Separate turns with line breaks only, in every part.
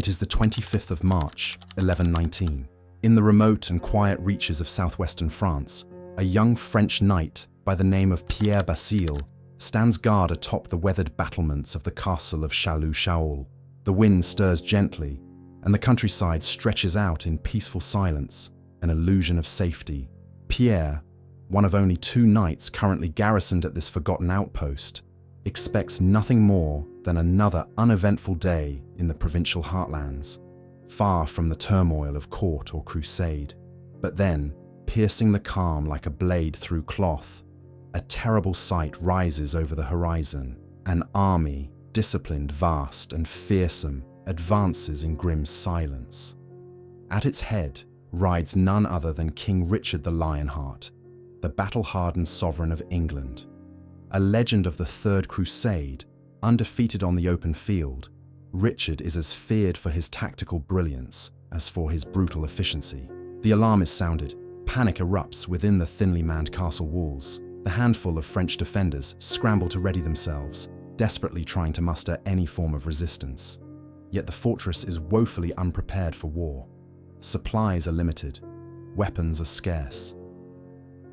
It is the 25th of March, 1119. In the remote and quiet reaches of southwestern France, a young French knight by the name of Pierre Basile stands guard atop the weathered battlements of the castle of Châlus-Chaoul. The wind stirs gently, and the countryside stretches out in peaceful silence, an illusion of safety. Pierre, one of only 2 knights currently garrisoned at this forgotten outpost, expects nothing more than another uneventful day in the provincial heartlands, far from the turmoil of court or crusade. But then, piercing the calm like a blade through cloth, a terrible sight rises over the horizon. An army, disciplined, vast, and fearsome, advances in grim silence. At its head rides none other than King Richard the Lionheart, the battle-hardened sovereign of England. A legend of the Third Crusade, undefeated on the open field, Richard is as feared for his tactical brilliance as for his brutal efficiency. The alarm is sounded. Panic erupts within the thinly manned castle walls. The handful of French defenders scramble to ready themselves, desperately trying to muster any form of resistance. Yet the fortress is woefully unprepared for war. Supplies are limited. Weapons are scarce.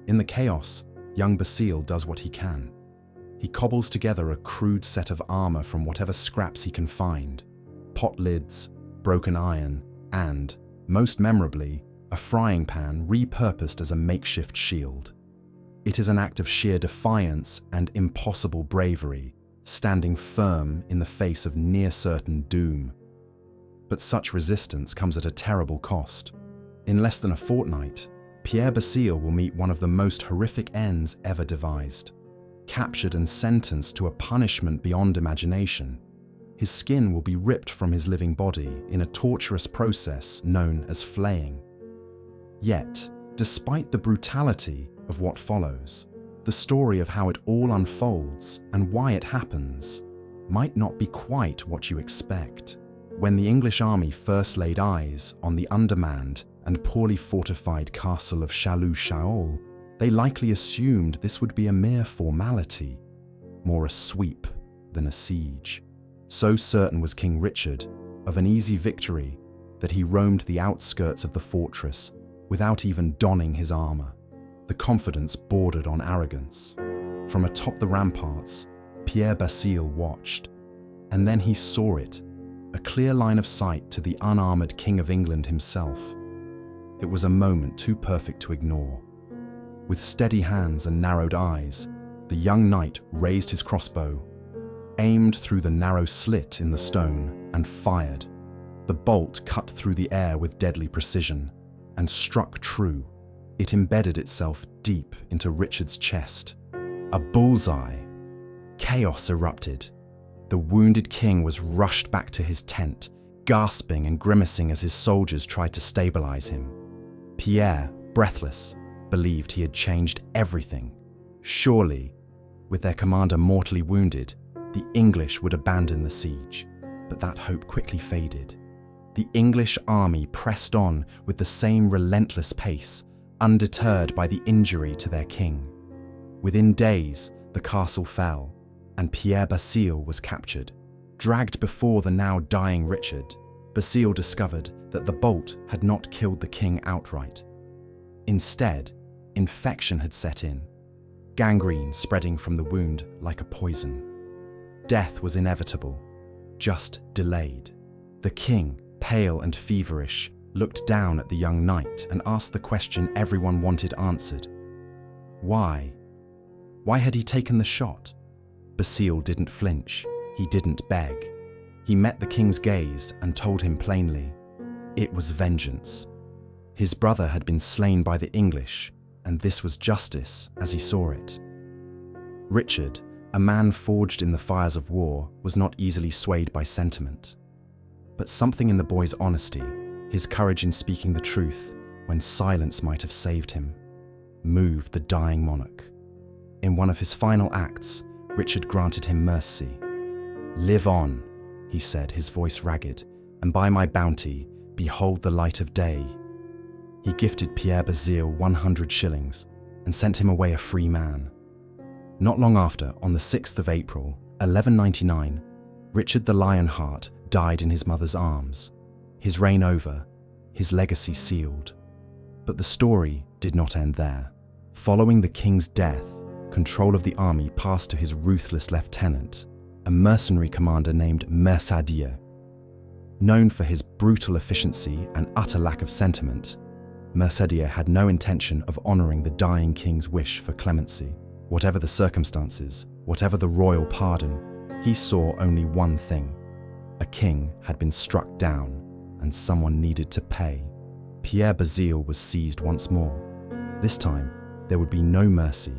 In the chaos, young Basile does what he can. He cobbles together a crude set of armor from whatever scraps he can find: pot lids, broken iron, and, most memorably, a frying pan repurposed as a makeshift shield. It is an act of sheer defiance and impossible bravery, standing firm in the face of near-certain doom. But such resistance comes at a terrible cost. In less than a fortnight, Pierre Basile will meet one of the most horrific ends ever devised. Captured and sentenced to a punishment beyond imagination, his skin will be ripped from his living body in a torturous process known as flaying. Yet, despite the brutality of what follows, the story of how it all unfolds and why it happens might not be quite what you expect. When the English army first laid eyes on the undermanned and poorly fortified castle of Châlus-Chaoul, they likely assumed this would be a mere formality, more a sweep than a siege. So certain was King Richard of an easy victory that he roamed the outskirts of the fortress without even donning his armor. The confidence bordered on arrogance. From atop the ramparts, Pierre Basile watched, and then he saw it, a clear line of sight to the unarmored King of England himself. It was a moment too perfect to ignore. With steady hands and narrowed eyes, the young knight raised his crossbow, aimed through the narrow slit in the stone, and fired. The bolt cut through the air with deadly precision and struck true. It embedded itself deep into Richard's chest. A bullseye. Chaos erupted. The wounded king was rushed back to his tent, gasping and grimacing as his soldiers tried to stabilize him. Pierre, breathless, believed he had changed everything. Surely, with their commander mortally wounded, the English would abandon the siege. But that hope quickly faded. The English army pressed on with the same relentless pace, undeterred by the injury to their king. Within days, the castle fell, and Pierre Basile was captured. Dragged before the now dying Richard, Basile discovered that the bolt had not killed the king outright. Instead, infection had set in, gangrene spreading from the wound like a poison. Death was inevitable, just delayed. The king, pale and feverish, looked down at the young knight and asked the question everyone wanted answered. Why? Why had he taken the shot? Basile didn't flinch. He didn't beg. He met the king's gaze and told him plainly. It was vengeance. His brother had been slain by the English, and this was justice as he saw it. Richard, a man forged in the fires of war, was not easily swayed by sentiment. But something in the boy's honesty, his courage in speaking the truth when silence might have saved him, moved the dying monarch. In one of his final acts, Richard granted him mercy. "Live on," he said, his voice ragged, "and by my bounty, behold the light of day." He gifted Pierre Basile 100 shillings and sent him away a free man. Not long after, on the 6th of April, 1199, Richard the Lionheart died in his mother's arms, His reign over, his legacy sealed. But the story did not end there. Following the king's death, control of the army passed to his ruthless lieutenant, a mercenary commander named Mercadier. Known for his brutal efficiency and utter lack of sentiment, Mercadier had no intention of honoring the dying king's wish for clemency. Whatever the circumstances, whatever the royal pardon, he saw only one thing. A king had been struck down, and someone needed to pay. Pierre Basile was seized once more. This time, there would be no mercy,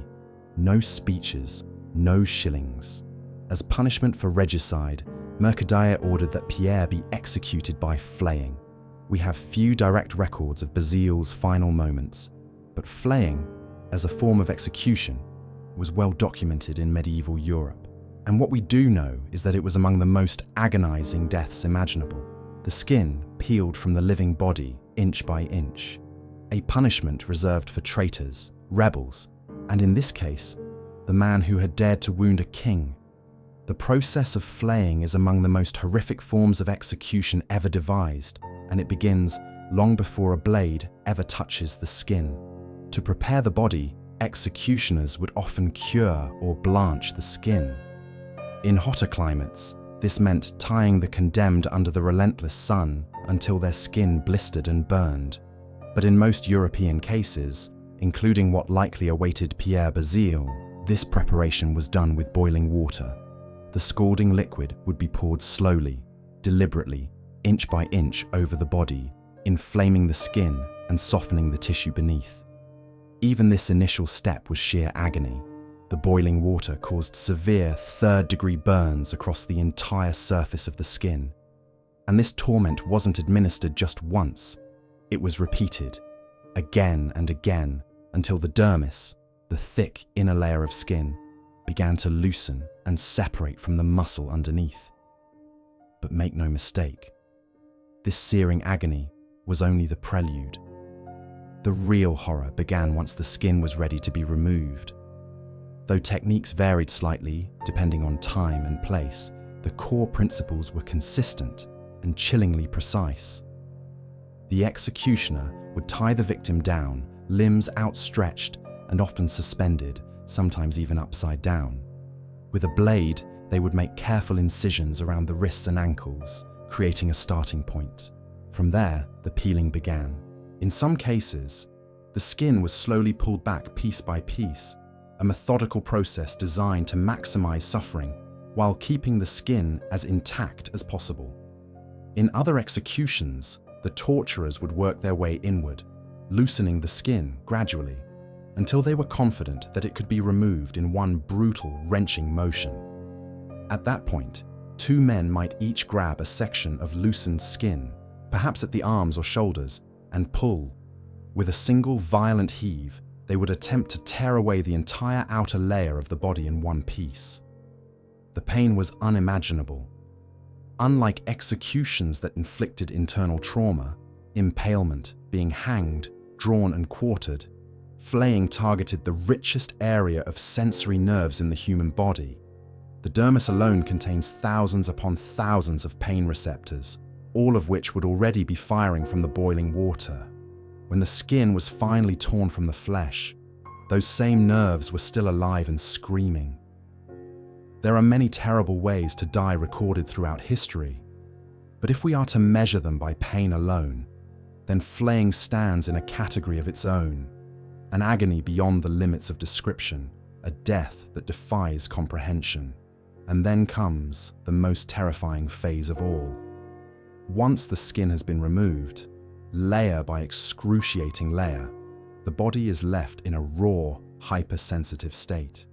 no speeches, no shillings. As punishment for regicide, Mercadier ordered that Pierre be executed by flaying. We have few direct records of Basile's final moments, but flaying, as a form of execution, was well documented in medieval Europe. And what we do know is that it was among the most agonizing deaths imaginable. The skin peeled from the living body inch by inch, a punishment reserved for traitors, rebels, and in this case, the man who had dared to wound a king. The process of flaying is among the most horrific forms of execution ever devised, and it begins long before a blade ever touches the skin. To prepare the body, executioners would often cure or blanch the skin. In hotter climates, this meant tying the condemned under the relentless sun until their skin blistered and burned. But in most European cases, including what likely awaited Pierre Basile, this preparation was done with boiling water. The scalding liquid would be poured slowly, deliberately, inch by inch over the body, inflaming the skin and softening the tissue beneath. Even this initial step was sheer agony. The boiling water caused severe third-degree burns across the entire surface of the skin. And this torment wasn't administered just once. It was repeated, again and again, until the dermis, the thick inner layer of skin, began to loosen and separate from the muscle underneath. But make no mistake, this searing agony was only the prelude. The real horror began once the skin was ready to be removed. Though techniques varied slightly, depending on time and place, the core principles were consistent and chillingly precise. The executioner would tie the victim down, limbs outstretched and often suspended, sometimes even upside down. With a blade, they would make careful incisions around the wrists and ankles, creating a starting point. From there, the peeling began. In some cases, the skin was slowly pulled back piece by piece, a methodical process designed to maximize suffering while keeping the skin as intact as possible. In other executions, the torturers would work their way inward, loosening the skin gradually, until they were confident that it could be removed in one brutal, wrenching motion. At that point, two men might each grab a section of loosened skin, perhaps at the arms or shoulders, and pull. With a single violent heave, they would attempt to tear away the entire outer layer of the body in one piece. The pain was unimaginable. Unlike executions that inflicted internal trauma, impalement, being hanged, drawn and quartered, flaying targeted the richest area of sensory nerves in the human body. The dermis alone contains thousands upon thousands of pain receptors, all of which would already be firing from the boiling water. When the skin was finally torn from the flesh, those same nerves were still alive and screaming. There are many terrible ways to die recorded throughout history, but if we are to measure them by pain alone, then flaying stands in a category of its own, an agony beyond the limits of description, a death that defies comprehension. And then comes the most terrifying phase of all. Once the skin has been removed, layer by excruciating layer, the body is left in a raw, hypersensitive state.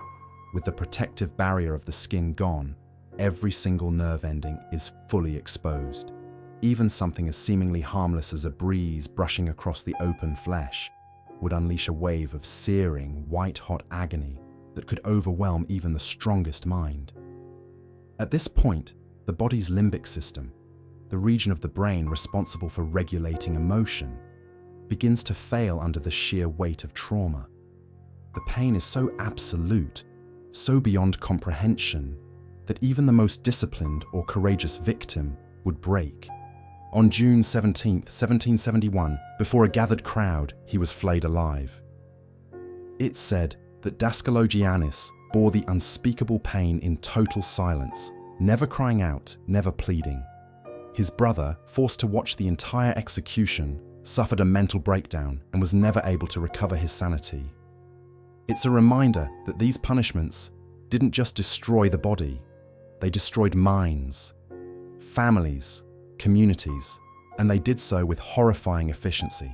With the protective barrier of the skin gone, every single nerve ending is fully exposed. Even something as seemingly harmless as a breeze brushing across the open flesh would unleash a wave of searing, white-hot agony that could overwhelm even the strongest mind. At this point, the body's limbic system, the region of the brain responsible for regulating emotion, begins to fail under the sheer weight of trauma. The pain is so absolute, so beyond comprehension, that even the most disciplined or courageous victim would break. On June 17, 1771, before a gathered crowd, he was flayed alive. It's said that Daskaloggianus bore the unspeakable pain in total silence, never crying out, never pleading. His brother, forced to watch the entire execution, suffered a mental breakdown and was never able to recover his sanity. It's a reminder that these punishments didn't just destroy the body, they destroyed minds, families, communities, and they did so with horrifying efficiency.